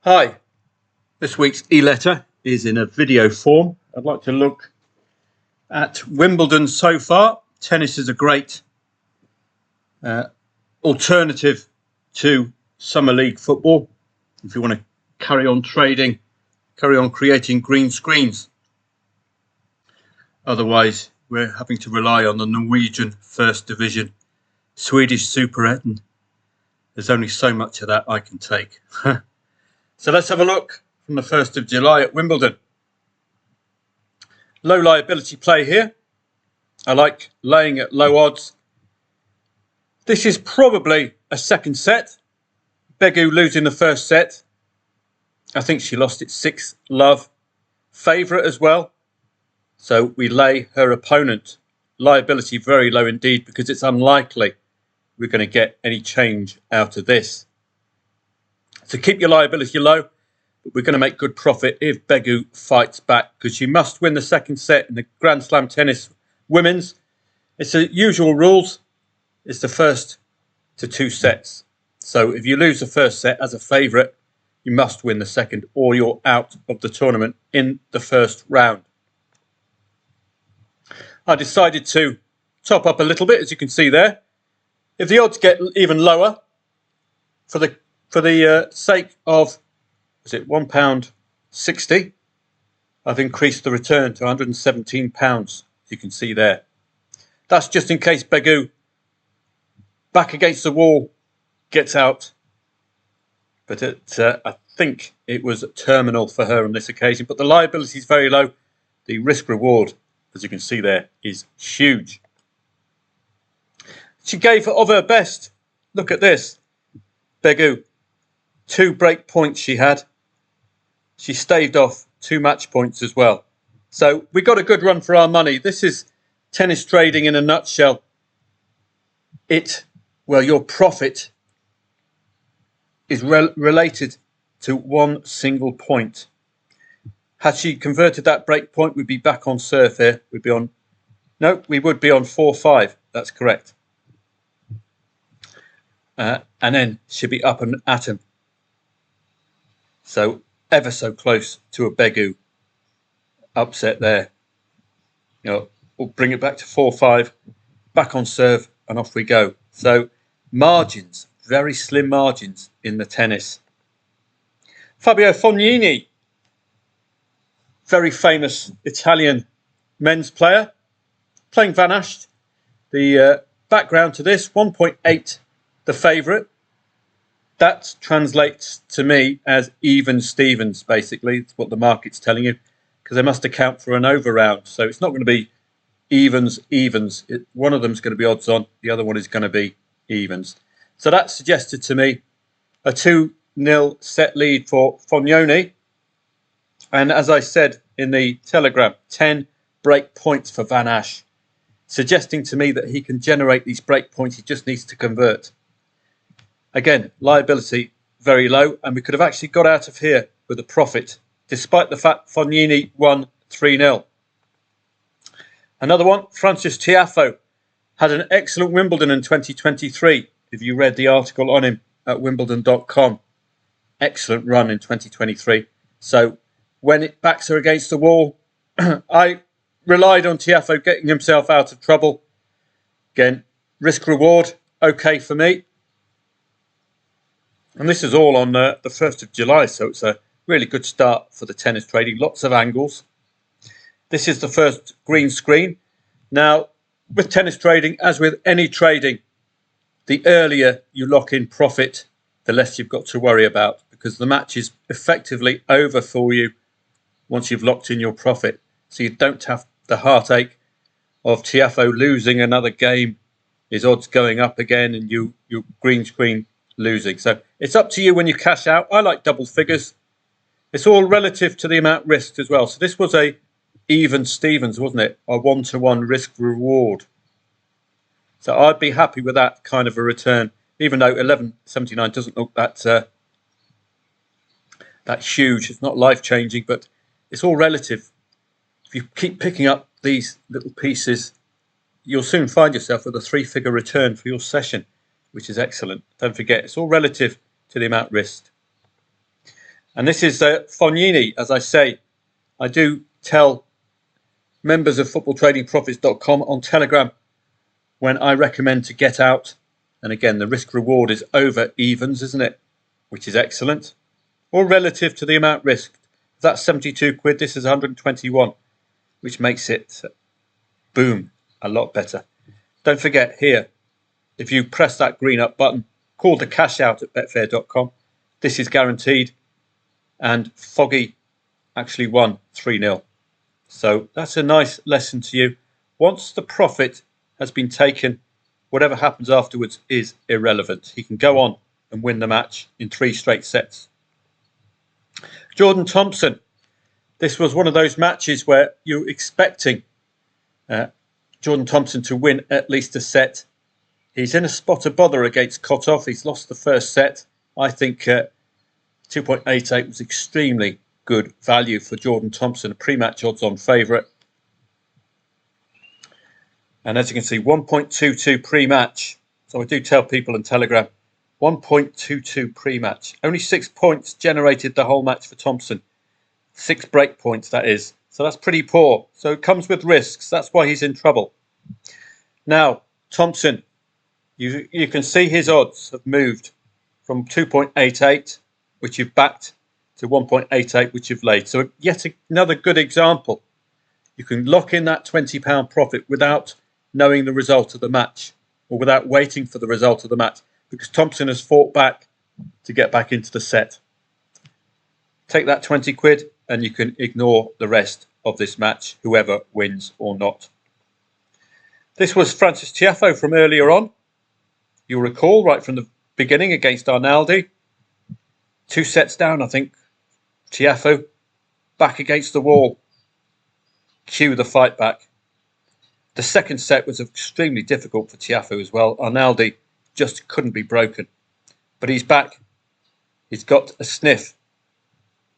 Hi, this week's e-letter is in a video form. I'd like to look at Wimbledon so far. Tennis is a great alternative to summer league football. If you want to carry on trading, carry on creating green screens. Otherwise, we're having to rely on the Norwegian First Division, Swedish Superettan. There's only so much of that I can take. So let's have a look from the 1st of July at Wimbledon. Low liability play here. I like laying at low odds. This is probably a second set. Begu losing the first set. I think she lost it 6-love. Favourite as well. So we lay her opponent. Liability very low indeed because it's unlikely we're going to get any change out of this. So keep your liability low, but we're going to make good profit if Begu fights back because she must win the second set in the Grand Slam tennis women's. It's the usual rules. It's the first to 2 sets. So if you lose the first set as a favourite, you must win the second or you're out of the tournament in the first round. I decided to top up a little bit, as you can see there. If the odds get even lower, for the sake of, is it £1.60? I've increased the return to £117. You can see there. That's just in case Begu, back against the wall, gets out. But I think it was terminal for her on this occasion. But the liability is very low. The risk reward, as you can see there, is huge. She gave of her best. Look at this. Begu. 2 break points she had. She staved off 2 match points as well. So we got a good run for our money. This is tennis trading in a nutshell. Your profit is related to one single point. Had she converted that break point, we'd be back on serve here. We would be on 4-5. That's correct. And then she'd be up and at him. So ever so close to a Begu upset there. We'll bring it back to 4-5, back on serve, and off we go. So margins, very slim margins in the tennis. Fabio Fognini, very famous Italian men's player, playing Van Acht. The background to this, 1.8 the favourite. That translates to me as even Stevens, basically. It's what the market's telling you, because they must account for an over round. So it's not going to be evens. One of them's going to be odds on. The other one is going to be evens. So that suggested to me a 2-0 set lead for Fognini. And as I said in the Telegram, 10 break points for Van Acht, suggesting to me that he can generate these break points. He just needs to convert. Again, liability very low, and we could have actually got out of here with a profit, despite the fact Fognini won 3-0. Another one, Frances Tiafoe, had an excellent Wimbledon in 2023, if you read the article on him at wimbledon.com. Excellent run in 2023. So when it backs her against the wall, I relied on Tiafoe getting himself out of trouble. Again, risk reward, okay for me. And this is all on the 1st of July, so it's a really good start for the tennis trading. Lots of angles. This is the first green screen. Now, with tennis trading, as with any trading, the earlier you lock in profit, the less you've got to worry about, because the match is effectively over for you once you've locked in your profit. So you don't have the heartache of Tiafoe losing another game, his odds going up again, and you green screen losing. So it's up to you when you cash out. I like double figures. It's all relative to the amount risked as well. So this was a even Stevens, wasn't it? A 1-to-1 risk reward. So I'd be happy with that kind of a return, even though 11.79 doesn't look that huge. It's not life changing, but it's all relative. If you keep picking up these little pieces, you'll soon find yourself with a 3-figure return for your session, which is excellent. Don't forget, it's all relative to the amount risked. And this is Fognini, as I say. I do tell members of footballtradingprofits.com on Telegram when I recommend to get out. And again, the risk reward is over evens, isn't it? Which is excellent. Or relative to the amount risked. That's 72 quid. This is 121, which makes it, boom, a lot better. Don't forget here, if you press that green up button, call the cash out at betfair.com. This is guaranteed. And Foggy actually won 3-0. So that's a nice lesson to you. Once the profit has been taken, whatever happens afterwards is irrelevant. He can go on and win the match in 3 straight sets. Jordan Thompson. This was one of those matches where you're expecting Jordan Thompson to win at least a set. He's in a spot of bother against Kotov. He's lost the first set. I think 2.88 was extremely good value for Jordan Thompson, a pre-match odds-on favourite. And as you can see, 1.22 pre-match. So I do tell people on Telegram, 1.22 pre-match. Only 6 points generated the whole match for Thompson. 6 break points, that is. So that's pretty poor. So it comes with risks. That's why he's in trouble. Now, Thompson, you can see his odds have moved from 2.88, which you've backed, to 1.88, which you've laid. So yet another good example. You can lock in that £20 profit without knowing the result of the match, or without waiting for the result of the match, because Thompson has fought back to get back into the set. Take that 20 quid and you can ignore the rest of this match, whoever wins or not. This was Francis Tiafoe from earlier on. You'll recall right from the beginning against Arnaldi. 2 sets down, I think. Tiafoe back against the wall. Cue the fight back. The second set was extremely difficult for Tiafoe as well. Arnaldi just couldn't be broken. But he's back. He's got a sniff.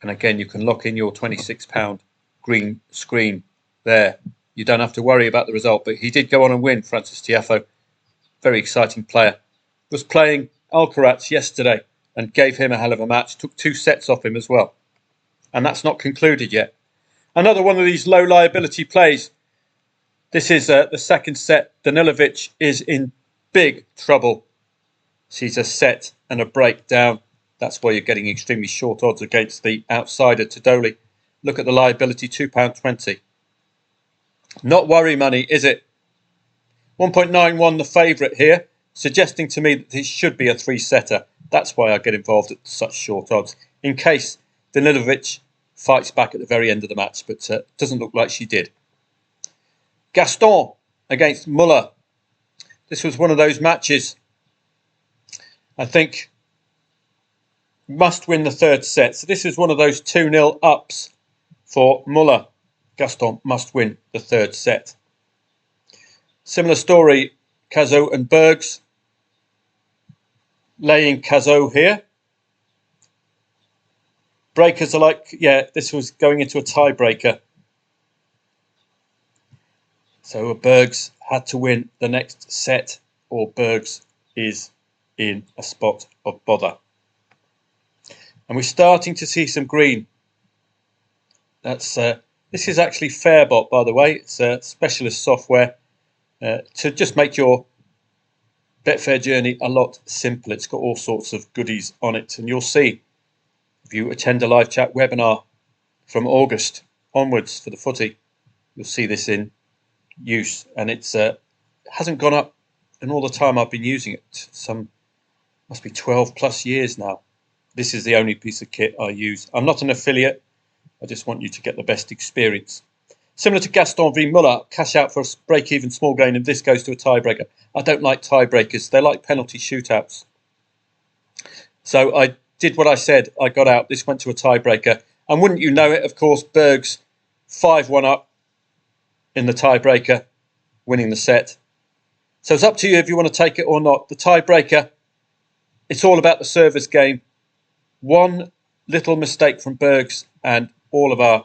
And again, you can lock in your £26 green screen there. You don't have to worry about the result. But he did go on and win, Francis Tiafoe. Very exciting player. Was playing Alcaraz yesterday and gave him a hell of a match. Took 2 sets off him as well. And that's not concluded yet. Another one of these low liability plays. This is the second set. Danilovic is in big trouble. She's a set and a break down. That's why you're getting extremely short odds against the outsider Todoli. Look at the liability, £2.20. Not worry money, is it? 1.91 the favourite here, suggesting to me that this should be a 3-setter. That's why I get involved at such short odds, in case Danilovic fights back at the very end of the match, but doesn't look like she did. Gaston against Muller. This was one of those matches, I think, must win the third set. So this is one of those 2-0 ups for Muller. Gaston must win the third set. Similar story, Cazot and Bergs. Laying Cazot here. Breakers are like, yeah, this was going into a tiebreaker. So Bergs had to win the next set, or Bergs is in a spot of bother. And we're starting to see some green. That's this is actually Fairbot, by the way. It's a specialist software to just make your Betfair journey a lot simpler. It's got all sorts of goodies on it, and you'll see if you attend a live chat webinar from August onwards for the footy, you'll see this in use, and it's hasn't gone up in all the time I've been using it. Must be 12 plus years now. This is the only piece of kit I use. I'm not an affiliate. I just want you to get the best experience. Similar to Gaston v Muller, cash out for a break-even small gain, and this goes to a tiebreaker. I don't like tiebreakers. They're like penalty shootouts. So I did what I said. I got out. This went to a tiebreaker. And wouldn't you know it, of course, Bergs 5-1 up in the tiebreaker, winning the set. So it's up to you if you want to take it or not. The tiebreaker, it's all about the server's game. One little mistake from Bergs and all of our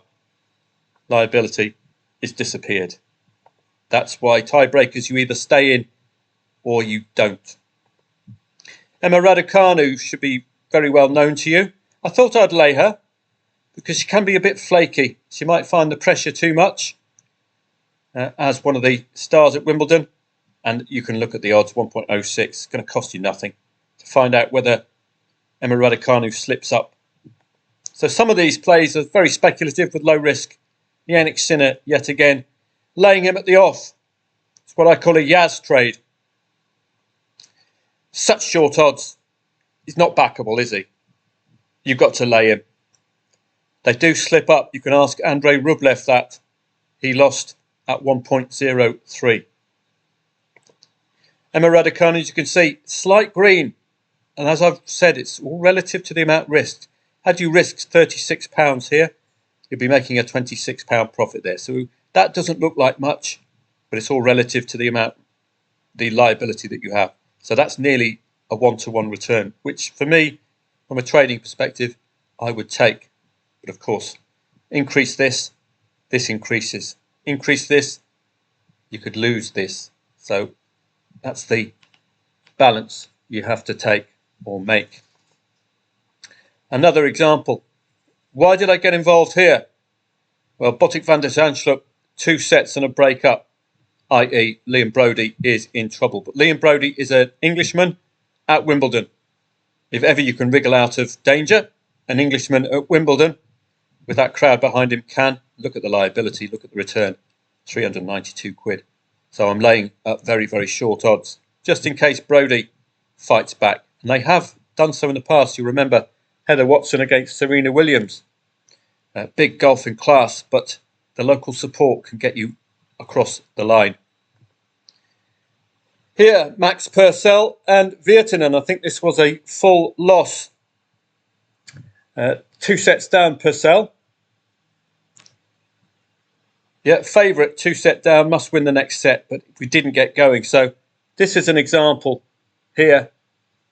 liability is disappeared. That's why tiebreakers, you either stay in or you don't. Emma Raducanu should be very well known to you. I thought I'd lay her. because she can be a bit flaky. She might find the pressure too much as one of the stars at Wimbledon. And you can look at the odds, 1.06. It's going to cost you nothing to find out whether Emma Raducanu slips up. So some of these plays are very speculative with low risk. Yannick Sinner, yet again, laying him at the off. It's what I call a Yaz trade. Such short odds. He's not backable, is he? You've got to lay him. They do slip up. You can ask Andrei Rublev that. He lost at 1.03. Emma Raducanu, as you can see, slight green. And as I've said, it's all relative to the amount risked. Had you risked £36 here, you'd be making a £26 profit there. So that doesn't look like much, but it's all relative to the amount, the liability that you have. So that's nearly a one-to-one return, which for me, from a trading perspective, I would take. But of course, increase this, this increases. Increase this, you could lose this. So that's the balance you have to take or make. Another example. Why did I get involved here? Well, Botic van der Zandschulp, 2 sets and a break up, i.e. Liam Brodie is in trouble. But Liam Brodie is an Englishman at Wimbledon. If ever you can wriggle out of danger, an Englishman at Wimbledon with that crowd behind him can. Look at the liability, look at the return, 392 quid. So I'm laying at very, very short odds, just in case Brodie fights back. And they have done so in the past. You remember Heather Watson against Serena Williams. Big golfing class, but the local support can get you across the line. Here, Max Purcell and Virtanen. I think this was a full loss. 2 sets down, Purcell. Yeah, favourite, 2 set down, must win the next set, but we didn't get going. So this is an example here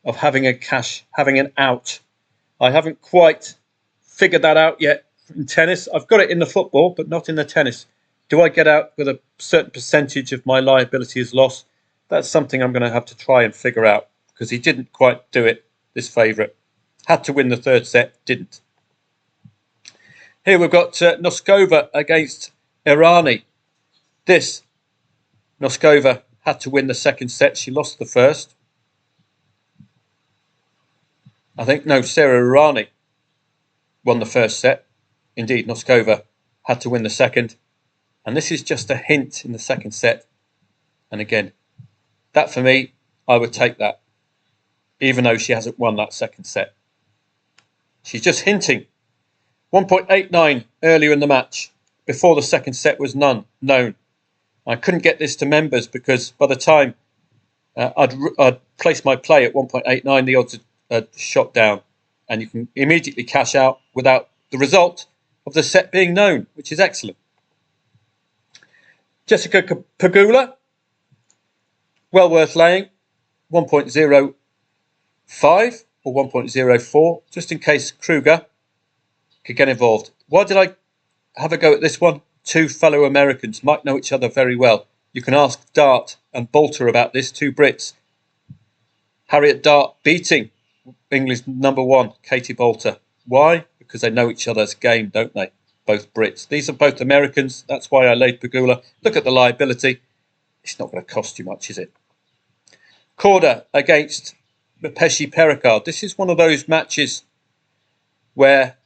of having an out. I haven't quite figured that out yet in tennis. I've got it in the football, but not in the tennis. Do I get out with a certain percentage of my liability as loss? That's something I'm going to have to try and figure out, because he didn't quite do it, this favourite. Had to win the 3rd set, didn't. Here we've got Noskova against Irani. This, Noskova had to win the 2nd set. She lost the 1st. Sarah Irani won the 1st set. Indeed, Noskova had to win the 2nd. And this is just a hint in the 2nd set. And again, that for me, I would take that, even though she hasn't won that 2nd set. She's just hinting. 1.89 earlier in the match, before the 2nd set was known. I couldn't get this to members because by the time I'd placed my play at 1.89, the odds had shot down. And you can immediately cash out without the result of the set being known, which is excellent. Jessica Pegula, well worth laying, 1.05 or 1.04, just in case Kruger could get involved. Why did I have a go at this one? 2 fellow Americans might know each other very well. You can ask Dart and Bolter about this, 2 Brits. Harriet Dart beating England's #1, Katie Bolter. Why? Because they know each other's game, don't they? Both Brits. These are both Americans. That's why I laid Pegula. Look at the liability. It's not going to cost you much, is it? Korda against Peshi Pericard. This is one of those matches where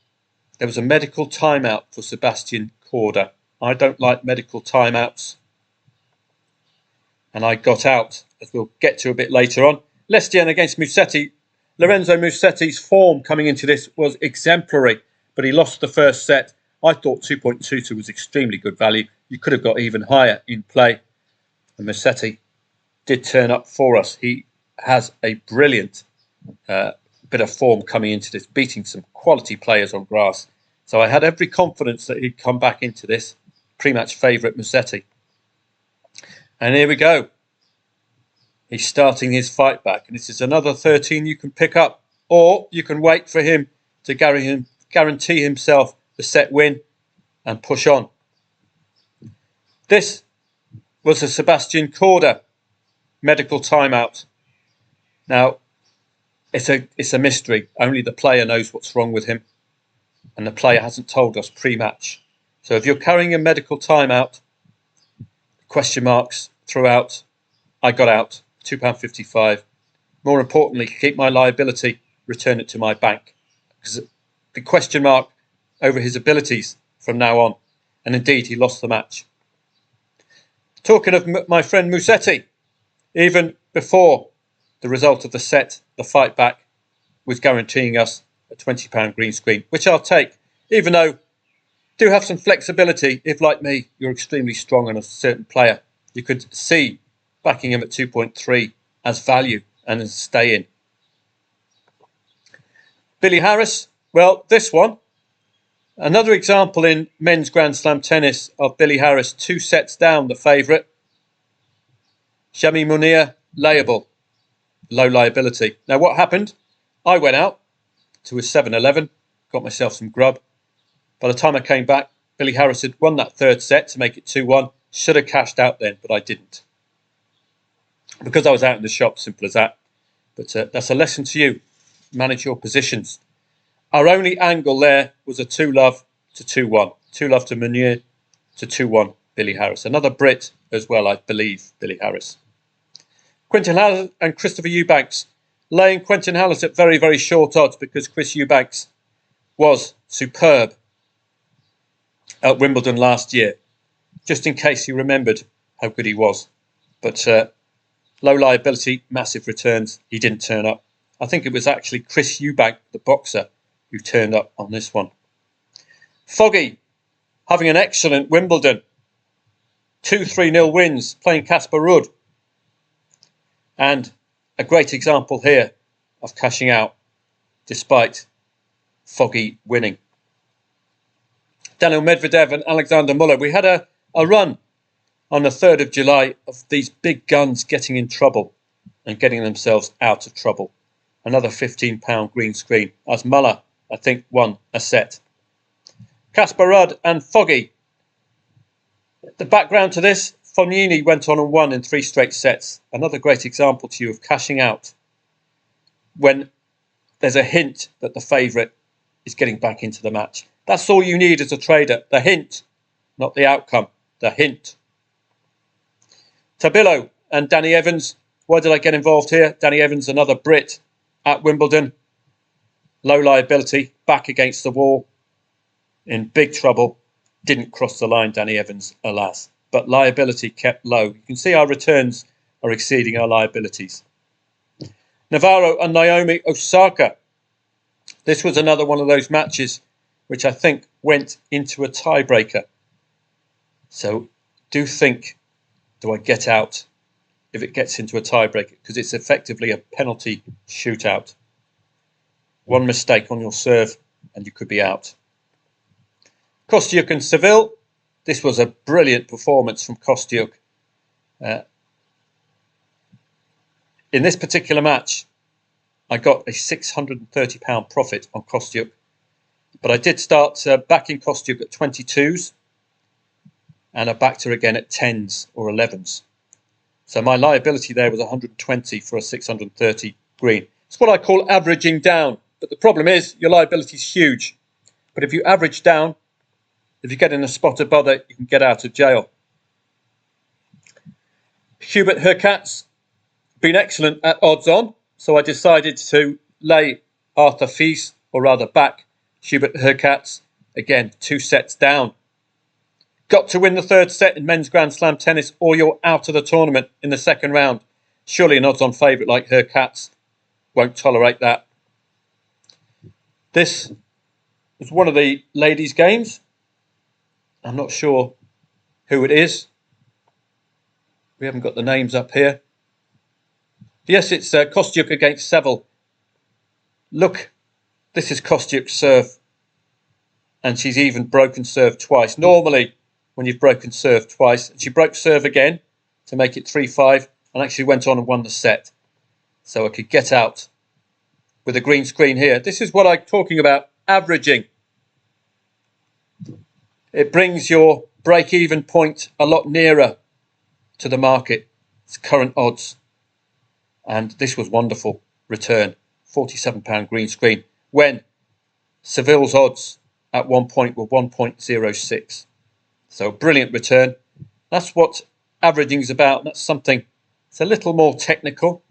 there was a medical timeout for Sebastian Korda. I don't like medical timeouts. And I got out, as we'll get to a bit later on. Lestienne against Musetti. Lorenzo Musetti's form coming into this was exemplary, but he lost the 1st set. I thought 2.22 was extremely good value. You could have got even higher in play. And Musetti did turn up for us. He has a brilliant bit of form coming into this, beating some quality players on grass. So I had every confidence that he'd come back into this. Pre-match favourite Musetti. And here we go. He's starting his fight back. And this is another 13 you can pick up. Or you can wait for him to guarantee himself the set win and push on. This was a Sebastian Korda medical timeout. Now, it's a mystery. Only the player knows what's wrong with him. and the player hasn't told us pre-match. So if you're carrying a medical timeout, question marks throughout, I got out, £2.55. More importantly, keep my liability, return it to my bank. Because the question mark over his abilities from now on. And indeed, he lost the match. Talking of my friend Musetti, even before the result of the set, the fight back was guaranteeing us a £20 green screen, which I'll take, even though do have some flexibility if, like me, you're extremely strong on a certain player. You could see backing him at 2.3 as value and as stay in. Billy Harris, well, this one, another example in men's Grand Slam tennis of Billy Harris 2 sets down, the favourite. Shami Munir, layable, low liability. Now what happened? I went out to a 7-11, got myself some grub. By the time I came back, Billy Harris had won that 3rd set to make it 2-1. Should have cashed out then, but I didn't. Because I was out in the shop, simple as that. But that's a lesson to you. Manage your positions. Our only angle there was a 2-love to 2-1. 2-love to Munir to 2-1 Billy Harris. Another Brit as well, I believe, Billy Harris. Quentin Hallis and Christopher Eubanks. Laying Quentin Hallis at very, very short odds because Chris Eubanks was superb at Wimbledon last year, just in case you remembered how good he was. But low liability, massive returns. He didn't turn up. I think it was actually Chris Eubank, the boxer, who turned up on this one. Foggy, having an excellent Wimbledon. 2-3-0 wins, playing Casper Ruud. And a great example here of cashing out, despite Foggy winning. Daniil Medvedev and Alexander Muller. We had a run on the 3rd of July of these big guns getting in trouble and getting themselves out of trouble. Another £15 green screen as Muller, I think, won a set. Casper Ruud and Foggy. The background to this, Fognini went on and won in 3 straight sets. Another great example to you of cashing out when there's a hint that the favourite is getting back into the match. That's all you need as a trader. The hint, not the outcome. The hint. Tabillo and Danny Evans. Why did I get involved here? Danny Evans, another Brit at Wimbledon. Low liability, back against the wall. In big trouble. Didn't cross the line, Danny Evans, alas. But liability kept low. You can see our returns are exceeding our liabilities. Navarro and Naomi Osaka. This was another one of those matches which I think went into a tiebreaker. So do think, do I get out if it gets into a tiebreaker? Because it's effectively a penalty shootout. One mistake on your serve and you could be out. Kostyuk and Seville. This was a brilliant performance from Kostyuk. In this particular match, I got a £630 profit on Kostyuk. But I did start backing Kostyuk at 22s. And I backed her again at 10s or 11s. So my liability there was 120 for a 630 green. It's what I call averaging down. But the problem is your liability is huge. But if you average down, if you get in a spot of bother, you can get out of jail. Hubert Hurkacz, been excellent at odds on. So I decided to lay Arthur Fils, or rather back Hubert Hurkacz. Again, 2 sets down. Got to win the 3rd set in men's Grand Slam tennis or you're out of the tournament in the 2nd round. Surely an odds-on favourite like Hurkacz won't tolerate that. This was one of the ladies' games. I'm not sure who it is. We haven't got the names up here. Yes, it's Kostyuk against Seville. Look, this is Kostyuk's serve. And she's even broken serve twice. Normally, when you've broken serve twice, she broke serve again to make it 3-5 and actually went on and won the set. So I could get out with a green screen here. This is what I'm talking about, averaging. It brings your break-even point a lot nearer to the market, its current odds. And this was wonderful return, £47 green screen. When Seville's odds at one point were 1.06. So brilliant return. That's what averaging is about. That's something, it's a little more technical,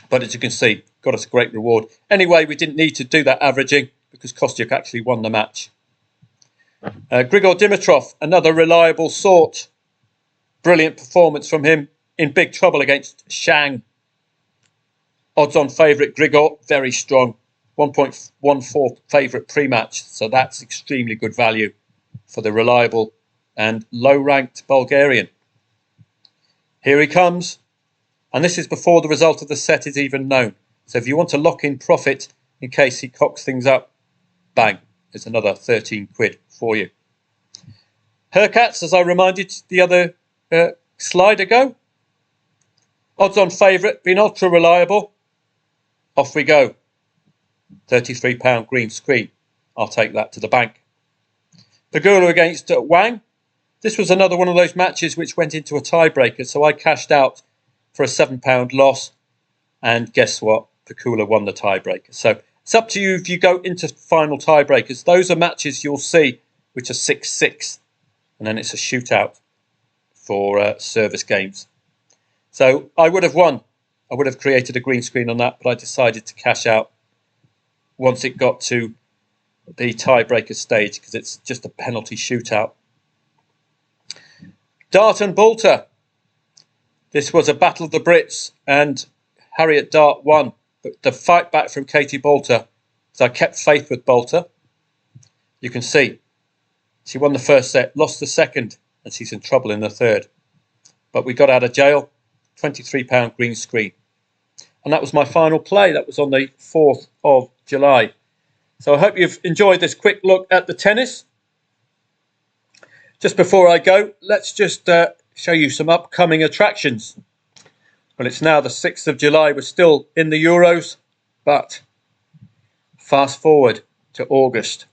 but as you can see, got us a great reward. Anyway, we didn't need to do that averaging because Kostyuk actually won the match. Grigor Dimitrov, another reliable sort. Brilliant performance from him. In big trouble against Shang. Odds-on favourite Grigor, very strong. 1.14 favourite pre-match. So that's extremely good value for the reliable and low-ranked Bulgarian. Here he comes. And this is before the result of the set is even known. So if you want to lock in profit in case he cocks things up, bang, there's another 13 quid for you. Hercats, as I reminded the other slide ago. Odds-on favourite, been ultra reliable. Off we go. £33 green screen. I'll take that to the bank. Pegula against Wang. This was another one of those matches which went into a tiebreaker, so I cashed out for a £7 loss. And guess what? Pegula won the tiebreaker. So it's up to you if you go into final tiebreakers. Those are matches you'll see which are 6-6. And then it's a shootout for service games. So I would have won. I would have created a green screen on that, but I decided to cash out once it got to the tiebreaker stage because it's just a penalty shootout. Dart and Bolter. This was a battle of the Brits and Harriet Dart won. But the fight back from Katie Bolter, so I kept faith with Bolter. You can see she won the first set, lost the second, and she's in trouble in the third. But we got out of jail. £23 green screen. And that was my final play. That was on the 4th of July. So I hope you've enjoyed this quick look at the tennis. Just before I go, let's just show you some upcoming attractions. Well, it's now the 6th of July. We're still in the Euros, but fast forward to August.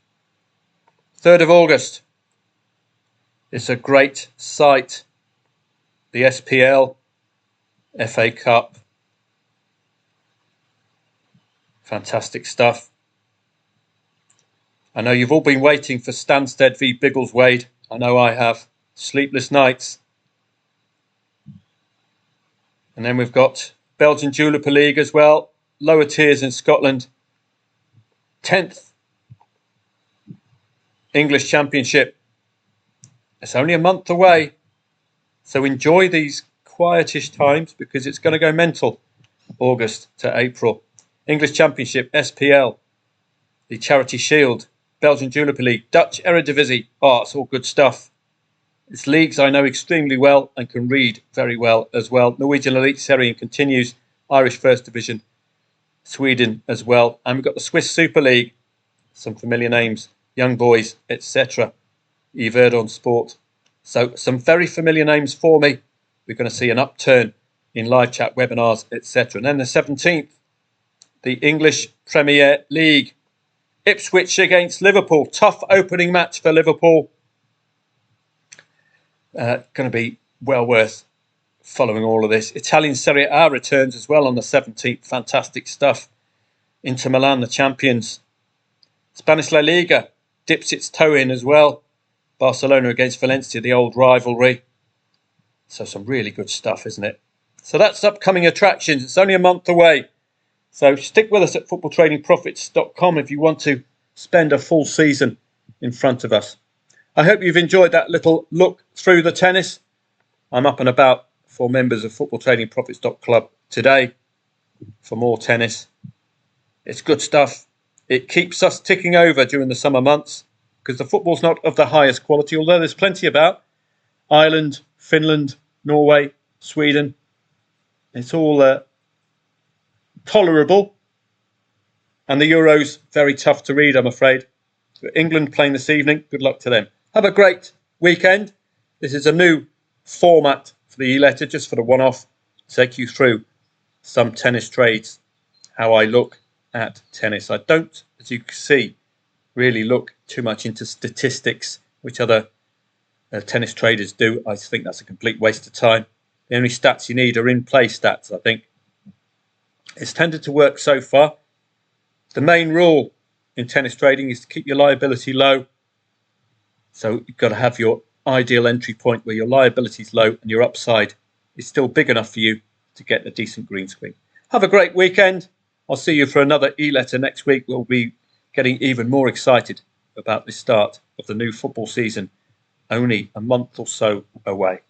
3rd of August. It's a great sight. The SPL, FA Cup. Fantastic stuff. I know you've all been waiting for Stansted v Biggleswade. I know I have. Sleepless nights. And then we've got Belgian Jupiler League as well. Lower tiers in Scotland. 10th English Championship. It's only a month away. So enjoy these quietish times because it's going to go mental. August to April. English Championship, SPL. The Charity Shield. Belgian Jupiler League. Dutch Eredivisie. Oh, it's all good stuff. It's leagues I know extremely well and can read very well as well. Norwegian Elite Serie continues. Irish First Division. Sweden as well. And we've got the Swiss Super League. Some familiar names. Young Boys, etc. Yverdon Sport. So some very familiar names for me. We're going to see an upturn in live chat webinars, etc. And then the 17th, the English Premier League. Ipswich against Liverpool. Tough opening match for Liverpool. Going to be well worth following all of this. Italian Serie A returns as well on the 17th. Fantastic stuff. Inter Milan, the champions. Spanish La Liga dips its toe in as well. Barcelona against Valencia, the old rivalry. So some really good stuff, isn't it? So that's upcoming attractions. It's only a month away. So stick with us at footballtradingprofits.com if you want to spend a full season in front of us. I hope you've enjoyed that little look through the tennis. I'm up and about for members of footballtradingprofits.club today for more tennis. It's good stuff. It keeps us ticking over during the summer months because the football's not of the highest quality, although there's plenty about. Ireland, Finland, Norway, Sweden. It's all tolerable. And the Euros, very tough to read, I'm afraid. England playing this evening. Good luck to them. Have a great weekend. This is a new format for the eletter, just for the one-off. Take you through some tennis trades, how I look at tennis. I don't, as you can see, really look too much into statistics, which other tennis traders do. I think that's a complete waste of time. The only stats you need are in-play stats, I think. It's tended to work so far. The main rule in tennis trading is to keep your liability low. So you've got to have your ideal entry point where your liability is low and your upside is still big enough for you to get a decent green swing. Have a great weekend. I'll see you for another e-letter next week. We'll be getting even more excited about the start of the new football season, only a month or so away.